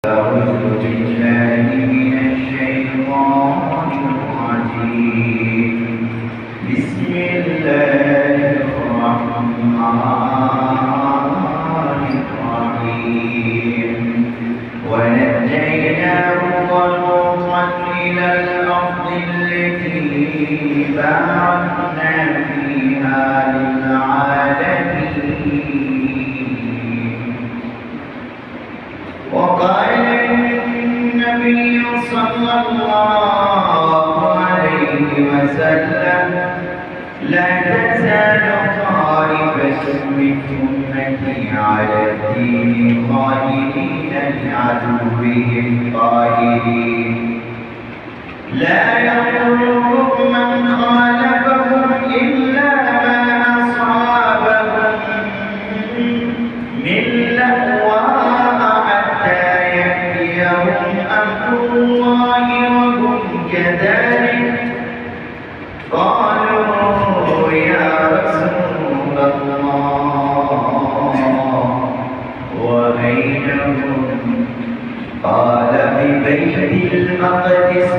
أعوذ بالله من الشيطان الرجيم بسم الله الرحمن الرحيم ونجيناه ولوطا إلى الأرض التي باركنا فيها للعالمين وقال النبي صلى الله عليه وسلم لا تزال طائفة من أمتي على الدين ظاهرين لعدوهم قائلين لا يضرهم من خالفهم إلا ما أصابهم من لهوى أمر الله وهم كذلك قالوا يا رسول الله وبينهم قال ببيت المقدس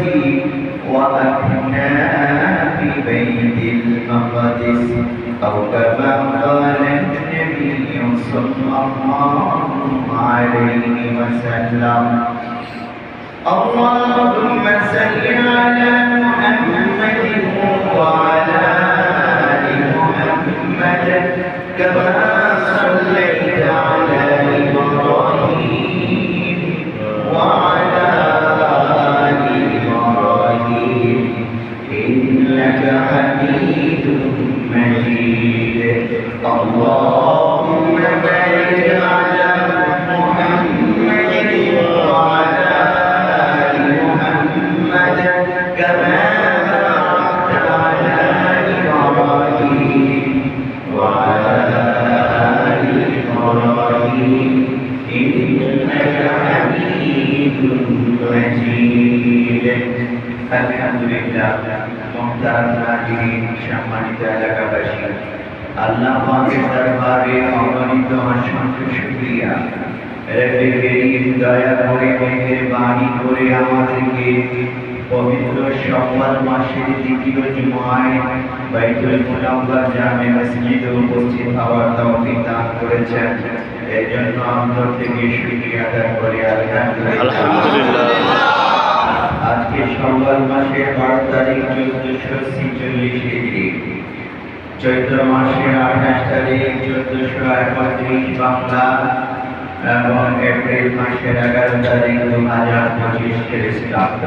وأكنا ببيت المقدس أو كما قال النبي صلى الله عليه وسلم اللهم صل على محمد وعلى آل محمد كما صليت على إبراهيم وعلى آل إبراهيم إنك حميد مجيد اللهم بارك على محمد وعلى كما باركت على إبراهيم وعلى آل إبراهيم إنك حميد مجيد الحمد لله محترم নাজিরিন সম্মানিত এলাকাবাসী আল্লাহ পাকের দরবারে অগণিত অসংখ্য শুকরিয়া রব্বে করিম দয়া করে মেহেরবানি করে আমাদেরকে পবিত্র শাওয়াল মাসের দ্বিতীয় জুমায় বাইতুল মুনাওয়ার জামে মসজিদে উপস্থিত হওয়ার তৌফিক দান করেছেন এর জন্য অন্তর থেকে শুকরিয়া আদায় করি আলহামদুলিল্লাহ। আজকে শাওয়াল মাসের 12 তারিখ 1446 হিজরি চৈত্র মাসের 28 তারিখ 1431 বাংলা এবং এপ্রিল মাসের 11 তারিখ 2025 খ্রিস্টাব্দ।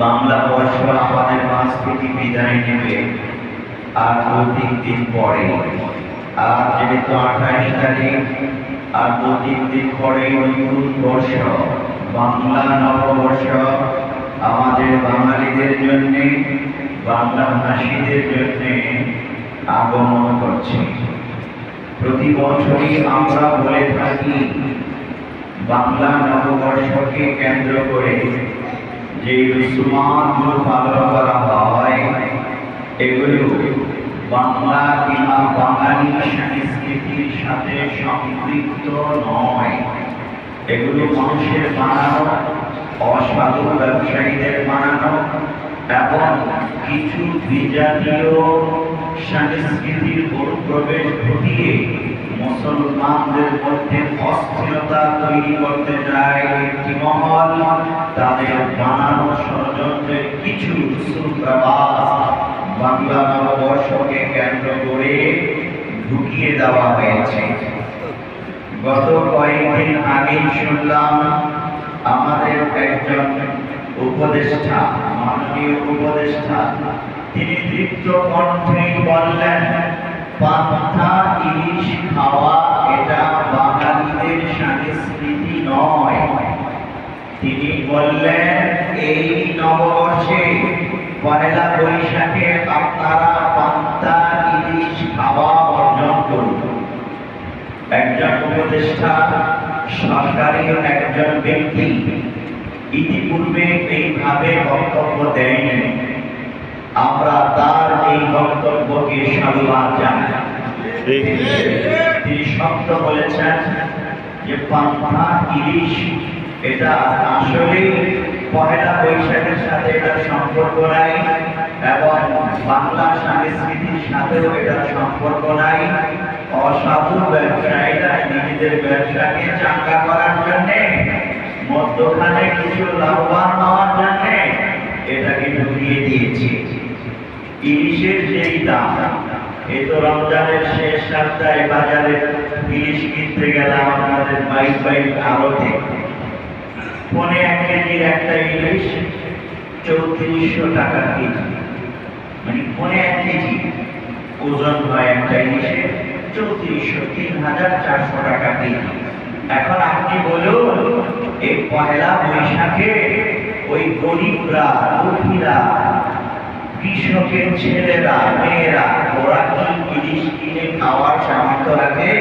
বাংলা বর্ষ আমাদের মাস থেকে বিদায় নেবে আর 2-3 দিন পরে। আর যেহেতু 28 তারিখ আর 2-3 দিন পরে নতুন বর্ষ বাংলা নববর্ষ আমাদের বাঙালিদের জন্য বাংলা ভাষীদের জন্য আগমন করছে। প্রতি বছরই আমরা বলে থাকি বাংলা নববর্ষকে কেন্দ্র করে যে রসুমাতগুলো পালন করা হয় এগুলো বাংলা কিংবা বাঙালি সংস্কৃতির সাথে সম্পৃক্ত নয়। এগুলো মানুষের বানানো, অসাধু ব্যবসায়ীদের বানানো এবং কিছু বিজাতীয় সংস্কৃতির অনুপ্রবেশ ঘটিয়ে মুসলমানদের মধ্যে অস্থিরতা তৈরি করতে যায় একটি মহল। তাদের বানানো ষড়যন্ত্রের কিছু সূত্রাবাস বাংলা নববর্ষকে কেন্দ্র করে ঢুকিয়ে দেওয়া হয়েছে। গত কয়েকদিন আগেই শুনলাম আমাদের একজন উপদেষ্টা, মাননীয় উপদেষ্টা, তিনি তৃপ্ত কণ্ঠে বললেন পান্তা ইলিশ খাওয়া এটা বাঙালিদের সংস্কৃতি নয়। তিনি বললেন এই নববর্ষে পয়লা বৈশাখে আপনারা পান্তা ইলিশ খাওয়া বর্জন করুন। একজন উপদেষ্টা, সরকারি একজন ব্যক্তি ইতিপূর্বে এইভাবে বক্তব্য দেয়নি। আমরা তার এই বক্তব্যকে সাধুবাদ জানাই। তিনি শব্দ বলেছেন যে পান্থা ইলিশ এটা আসলে পহেলা বৈশাখের সাথে এটার সম্পর্ক নাই এবং বাংলা সংস্কৃতির সাথেও এটার সম্পর্ক নাই। অসাধু ব্যবসায়ীরা নিজেদের ব্যবসাকে চাঙ্গা করার জন্য মধ্যখানে কিছু লাভবান হওয়ার জন্য এটাকে ঢুকিয়ে দিয়েছে। ইলিশের যেই দাম, এই তো রমজানের শেষ সপ্তাহে বাজারে ইলিশ কিনতে গেলাম আপনাদের বাইক আড়তে, 1.5 কেজির একটা ইলিশ 3400 টাকা কেজি, মানে 1.5 কেজি ওজন হয় একটা ইলিশে 3400, 3400 টাকা কেজি। এখন আপনি বলুন এই পয়লা বৈশাখে ওই গরিবরা, দুঃখীরা, কৃষকের ছেলেরা, মেয়েরা ওরা কি ইলিশ কিনে খাওয়ার সামর্থ্য রাখে?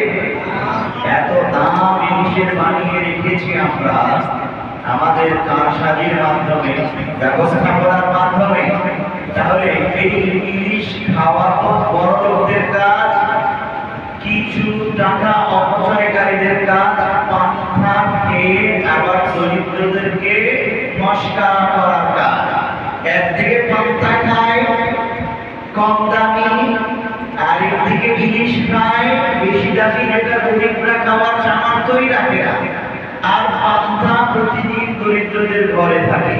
এত দাম ইলিশের বানিয়ে রেখেছি আমরা আমাদের কারসাজির মাধ্যমে, ব্যবস্থাপনার মাধ্যমে। তাহলে এই ইলিশ খাওয়া তো বড় লোকদের কাজ, কিছু টাকা অপচয়কারীদের কাজ। পান্থা খেয়ে আবার দরিদ্রদেরকে নমস্কার করার কাজ। একদিকে পান্থা খায় কম দামি, আরেকদিকে ইলিশ খায় বেশি দামি, যেটা গরিবরা খাওয়ার সামর্থ্যই রাখে না। আর পান্থা প্রতিদিন দরিদ্রদের ঘরে থাকে।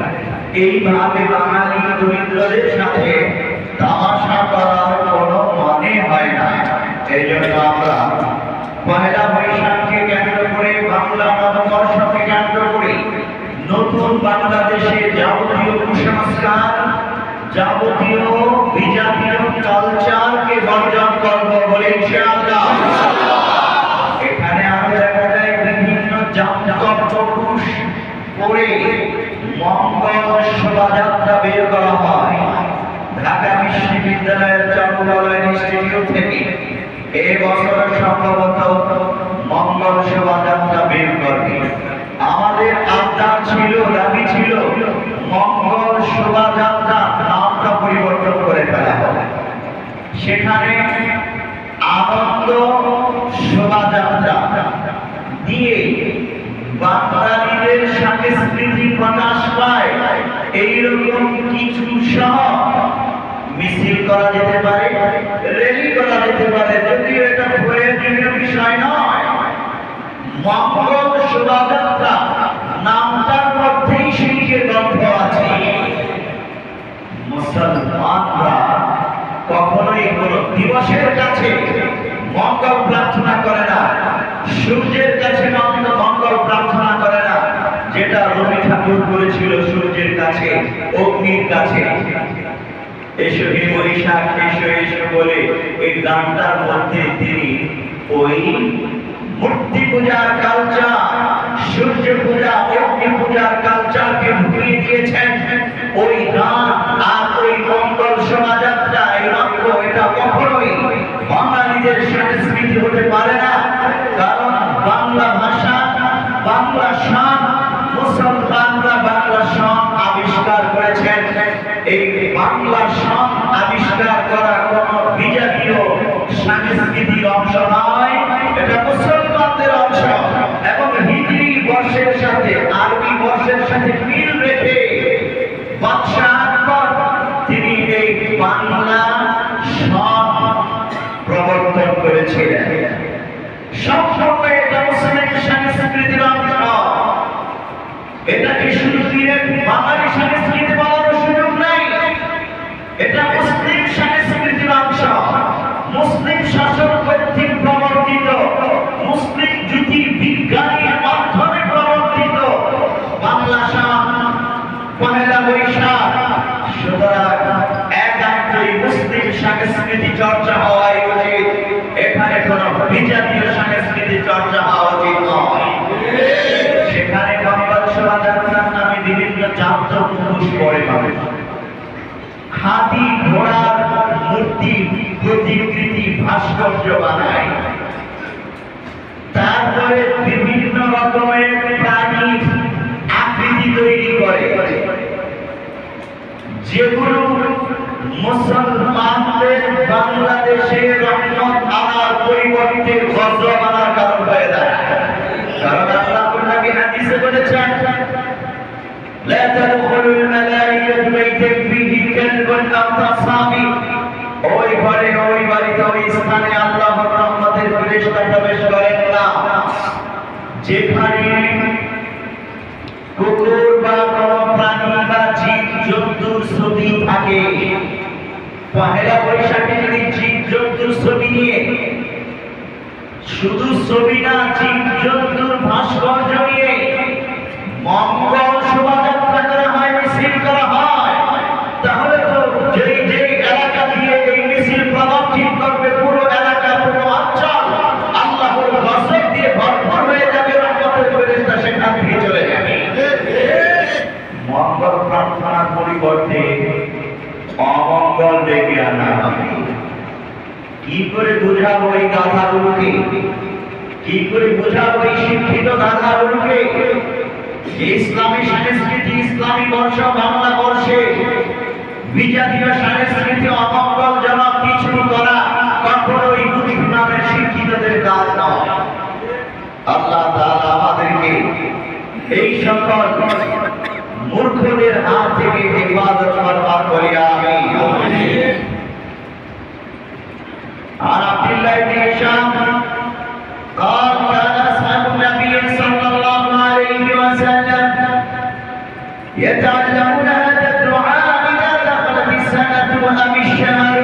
এইভাবে বাঙালি দরিদ্রদের সাথে তামাশা করার কোনো মানে হয় না। এই জন্য আমরা পয়লা বৈশাখকে কেন্দ্র করে, বাংলা নববর্ষকে কেন্দ্র করে নতুন বাংলাদেশে যাবতীয় কুসংস্কার, যাবতীয় বিজাতীয় কালচারকে বর্জন করব বলে ইনশাআল্লাহ। এখানে আরো দেখা যায় বিভিন্ন জামকটকুশ করে মঙ্গল শোভাযাত্রা বের করা হয় ঢাকা বিশ্ববিদ্যালয়ের চারুকলা ইনস্টিটিউট থেকে। এই বছর সম্ভবত মঙ্গল শোভাযাত্রা বের করবে। আমাদের আবদার ছিল, দাবি ছিল মঙ্গল শোভাযাত্রা নামটা পরিবর্তন করে ফেলা হবে। সেখানে আনন্দ শোভাযাত্রা দিয়ে বাঙালিদের সংস্কৃতি প্রকাশ পায় এইরকম কিছু সহ মিছিল করা যেতে পারে, র্যালি করা যেতে পারে, যদিও এটা প্রয়োজনীয় বিষয় নয়। মঙ্গল শোভাযাত্রা নামটার মধ্যেই শিরকের গন্ধ আছে। মুসলমানরা কখনোই কোন দিবসের কাছে মঙ্গল প্রার্থনা করে না, সূর্যের কাছে মঙ্গল প্রার্থনা করে না, যেটা রবি ঠাকুর করেছিল সূর্যের কাছে, অগ্নির কাছে। এসো হে বৈশাখ এসো এসো বলে এই গানটার মধ্যে তিনি ওই মূর্তি পূজার কালচার, সূর্য পূজা, অগ্নি পূজার কালচারকে ঢুকিয়ে দিয়েছেন। ওই গান আর ওই মঙ্গল শোভাযাত্রা এটা কখনোই বাঙালিদের সংস্কৃতি হতে পারে না। কারণ বাংলা ভাষা, বাংলা শান, মুসলমানরা বাংলা শান আবিষ্কার করেছেন। এই বাংলা শান আবিষ্কার করা কোন বিজাতীয় সংস্কৃতির অংশ নয়, এটা মুসলমানদের অংশ। এবং হিজরি বর্ষের সাথে, আরবি বর্ষের সাথে মিল রেখে বাদশাহ আকবর তিনি এই বাংলা শান প্রবর্তন করেছিলেন। সম্পূর্ণ এটা মুসলিম সংস্কৃতির অংশ। এটাকে শুধু বাঙালি সংস্কৃতি বলার সুযোগ নাই, এটা মুসলিম সংস্কৃতির অংশ। মুসলিম শাসন কর্তৃক প্রবর্তিত, মুসলিম জ্যোতির্বিজ্ঞানীর মাধ্যমে প্রবর্তিত বাংলা শান পহেলা বৈশাখ। সুতরাং একান্তই মুসলিম সংস্কৃতি চর্চা হওয়াই উচিত, এখানে কোন বিজাতীয় সংস্কৃতি চর্চা হওয়া উচিত নয়। সেখানে মঙ্গল শোভাযাত্রার নামে বিভিন্ন জাতক মুখোশ পরে পাবে, হাতি ঘোড়ার মূর্তি প্রতিকৃতি ভাস্কর্য বানায়, তারপরে বিভিন্ন রকমের প্রাণীর আকৃতি তৈরি করে, যেগুলো মুসলমানদের বাংলাদেশে রহমত আনার পরিবর্তে গজব আনার কারণ হয়ে দাঁড়ায়। কারণ হাদিসে বলেছেন লা তাদখুলুল মালাইকাতু বাইতান ফীহি কালবুন আও তাসাবি, ওই ঘরে ওই বাড়িতে ওই স্থানে আল্লাহর রহমতের ফেরেশতা প্রবেশ করেন না যেখানে কুকুর বা কোনো প্রাণী বা জীব জন্তুর ছবি থাকে। পহেলা বৈশাখে যদি জীব জন্তুর ছবি নিয়ে, শুধু ছবি না, জীব জন্তুর ভাস্কর্য নিয়ে মঙ্গল শোভাযাত্রা করা হয়, মিছিল করা হয়, তাহলে তো যেই যেই এলাকা দিয়ে এই মিছিল প্রদক্ষিণ করবে, পুরো এলাকা, পুরো অঞ্চল আল্লাহর গজব দিয়ে ভরপুর হয়ে যাবে, রহমতের ফেরেশতা সেখান থেকে চলে যাবে। মঙ্গল প্রার্থনার পরিবর্তে অমঙ্গল ডেকে আনা হবে। কি করে বোঝাবো এই গাধাগুলোকে? কি করে বোঝাবো এই শিক্ষিত গাধাগুলোকে? ইসলামী সংস্কৃতি, ইসলামী বর্ষ, বাংলা বর্ষে বিজাতীয় সংস্কৃতি অমঙ্গলজনক কিছু করা কখনোই বুদ্ধিমানের শিক্ষিতদের কাজ নয়। আল্লাহ তাআলা আমাদেরকে এই সকল মূর্খদের হাত থেকে হেফাজত ফরমান করিয়া আমিন। আর আব্দুল্লাহ ইবনে হিশাম قال كان أصحاب النبي صلى الله عليه وسلم يتعلمون هذا الدعاء إذا دخلت السنة أم الشهر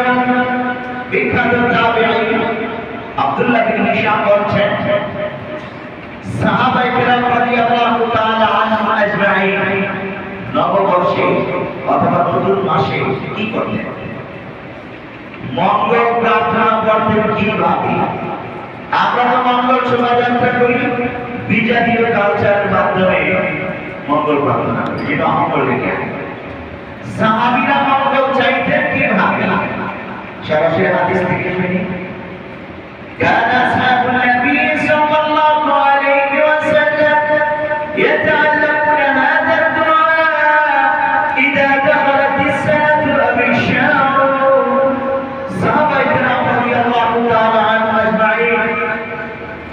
বিখ্যাত তাবেঈ আব্দুল্লাহ ইবনে হিশাম বলেন সাহাবায়ে কেরাম রাদিয়াল্লাহু তাআলা আনহুম আজমাইন নববর্ষে অথবা নতুন মাসে কি করতেন? মঙ্গল প্রার্থনা করতেন। কিভাবে? আমরা তো মঙ্গল শোভাযাত্রা করি, বিজাতীয় কালচারের মাধ্যমে মঙ্গল প্রার্থনা করি, এটা অমঙ্গল লেগে। সাহাবীরা মঙ্গল চাইতেন কিভাবে? সরাসরি হাদিস থেকে শুনি। كان أصحاب النبي صلى الله عليه وسلم يتعلمون هذا الدعاء إذا دخلت السنة أو الشهر صحابة الكرام رضي الله تعالى عنهم أجمعين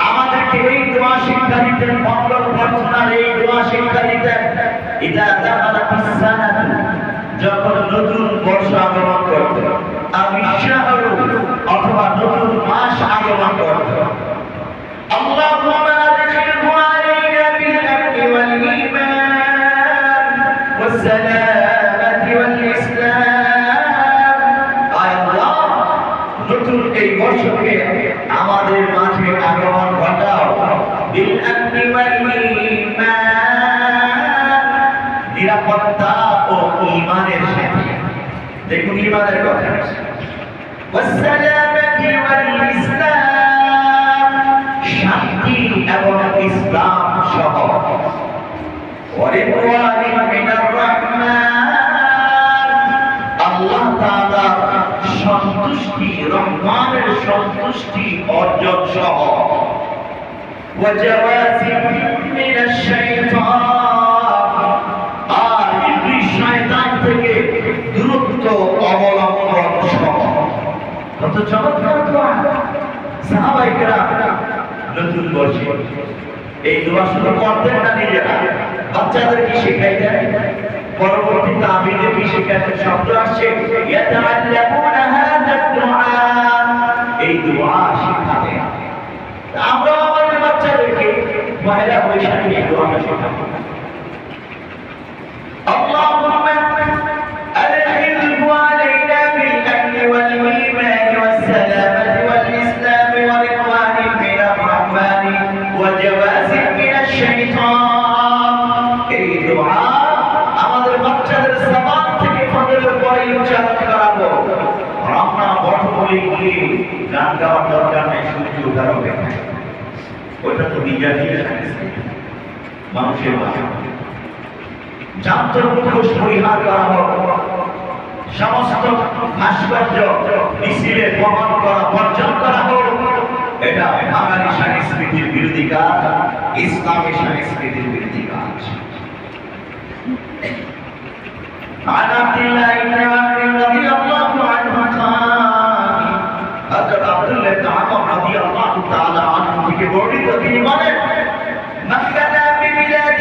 আমাদেরকে এই দোয়া শিক্ষা দিতেন, মঙ্গল প্রার্থনার এই দোয়া শিক্ষা দিতেন। إذا دخلت السنة যখন নতুন বর্ষ আগমন করত, আমি শাহর অথবা নতুন মাস আগমন করত। আল্লাহুম্মা আদখিলহু আলাইনা বিল আমনি ওয়াল ঈমান ওয়াস সালামাতি ওয়াল ইসলাম। আয় আল্লাহ, নতুন এই বর্ষকে আমাদের মাঝে আগমন ঘটাও বিল আমনি ওয়াল ঈমান, নিরাপত্তা ও ঈমানের সাথে। দেখুন ঈমানের কথা, ওয়াসসালামাতি ওয়াল ইসলাম, শান্তি এবং ইসলাম সহ, ওয়ারিদওয়ানিন মিনার রহমান, আল্লাহ তাআলা সন্তুষ্টি, রহমানের সন্তুষ্টি অর্জন সহ, ওয়াজাওয়াজিন মিনাশ শাইতান, আর ইবলিস শয়তান থেকে দূরত্ব অবলম্বন সহ। কত চমৎকার দোয়া! সাহাবায়ে কেরাম নতুন বর্ষে এই দোয়া শুধু করতেন না নিজেরা, বাচ্চাদেরকে শেখাইতেন, পরবর্তী তাবিঈদেরকে শেখাতেন। শব্দ আসছে ইয়াতাআল্লামুনা হাযা দুআ, এই দোয়া শেখাতেন। আমরা আমাদের বাচ্চাদেরকে পহেলা বৈশাখে এই দোয়াটা শেখাবো। اللهم أدخله علينا بالأمن والإيمان والسلامة والإسلام ورضوان من الرحمن وجواز من الشيطان। এই দোয়া আমাদের বাচ্চাদের জবান থেকে ফজরের পরে উচ্চারণ করাবো। আমরা বড় বলে গিয়ে গান গাওয়ার দরকার নেই, সূর্য ওঠার অপেক্ষায়। ওটা তো বিজাতীয় সংস্কৃতি, মানুষের ভাষা। জান্তর মুখোশ পরিহার করা হোক, সমস্ত ভাস্কর্য মিছিলে বহন করা, বর্জন করা হোক। এটা বাঙালি সংস্কৃতির বিরোধী কাজ, ইসলামী সংস্কৃতির বিরোধী কাজ। عن عبد الله بن عمرو رضي الله عنه قال حضرت عبد الله بن عمرو رضي الله تعالى عنه থেকে বর্ণিত, তিনি বলেন من بنى ببلاد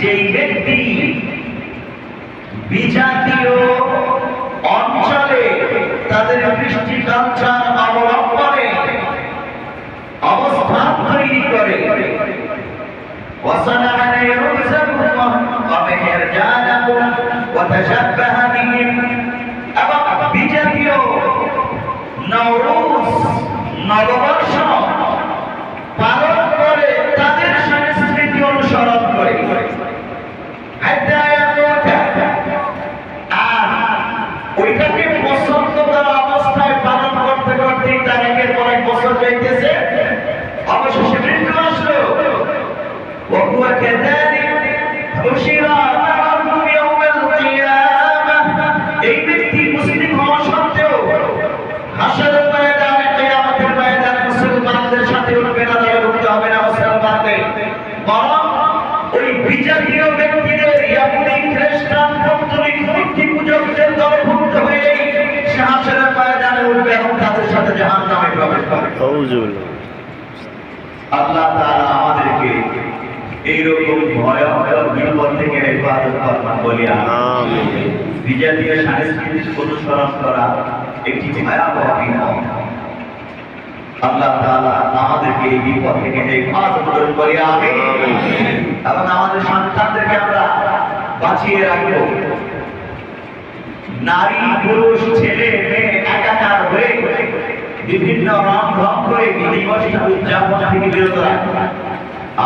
যেই ব্যক্তি বিজাতীয় অঞ্চলে তাদের কৃষ্টি কালচার অবলম্বনে অবস্থান তৈরি করে এবং বিজাতীয় নওরোজ নববর্ষ পালন করে তাদের সংস্কৃতি অনুসরণ করে আর ওইটাকে পছন্দ করা অবস্থায় পালন করতে করতে তার একের পর এক বছর যাইতেছে, অবশেষে মৃত্যু আসলো। এই ব্যক্তি মুসলিম হওয়া সত্ত্বেও হাসরের ময়দানে কিয়ামতের ময়দানে মুসলমানদের সাথে উঠবে না, তাহলে উঠতে হবে না মুসলমানদের, বরং ওই বিজাতীয় ব্যক্তিদের ইয়াহুদি খ্রিস্টান পৌত্তলিক মূর্তি পূজকদের দলভুক্ত হয়ে সে হাসরের ময়দানে উঠবে এবং তাদের সাথে জাহান্নামে প্রবেশ করবে। আল্লাহ তাআলা আমাদেরকে এইরকম ভয়ঙ্কর বিপদ থেকে হেফাজত করবেন বলি আমিন। বিজাতীয় সংস্কৃতি অনুসরণ করা একটি ভয়াবহ বিপদ। আল্লাহ তাআলা আমাদেরকে এই বিপদ থেকে হেফাজত করুন বলি আমিন। এবং আমাদের সন্তানদেরকে আমরা বাঁচিয়ে রাখবো। নারী পুরুষ ছেলে মেয়ে একাকার হয়ে বিভিন্ন রং ঢং করে এই দিবসটা উদযাপন থেকে বিরত রাখবো।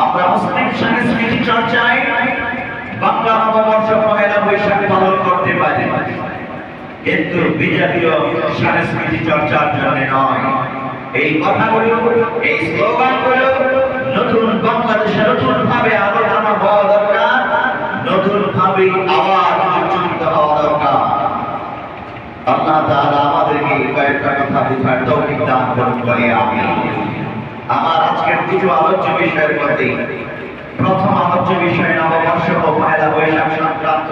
আমরা মুসলিম সংস্কৃতি চর্চায় বাংলা নববর্ষ পহেলা বৈশাখ পালন করতে পারি, কিন্তু বিজাতীয় সংস্কৃতি চর্চার জন্য নয়। এই কথাগুলো, এই স্লোগানগুলো নতুন বাংলাদেশে নতুন ভাবে আলোচনা হওয়া দরকার, নতুন ভাবে আওয়াজ উচ্চারিত হওয়া দরকার। আল্লাহ তাআলা আমাদেরকে কয়েকটা কথা বোঝার তৌফিক দান করুন বলে আমিন। আমার আজকের দুটো আলোচ্য বিষয়ের মধ্যে প্রথম আলোচ্য বিষয় নববর্ষ ও পহেলা বৈশাখ সংক্রান্ত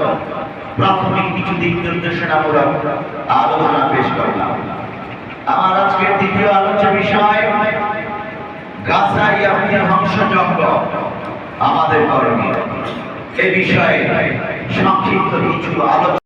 প্রাথমিক কিছু দিক নির্দেশনামূলক আলোচনা পেশ করলাম। আমার আজকের দ্বিতীয় আলোচ্য বিষয় গাজা ইয়াহুদি ধ্বংসযজ্ঞ আমাদের করণীয়। এ বিষয়ে সংক্ষিপ্ত কিছু আলোচনা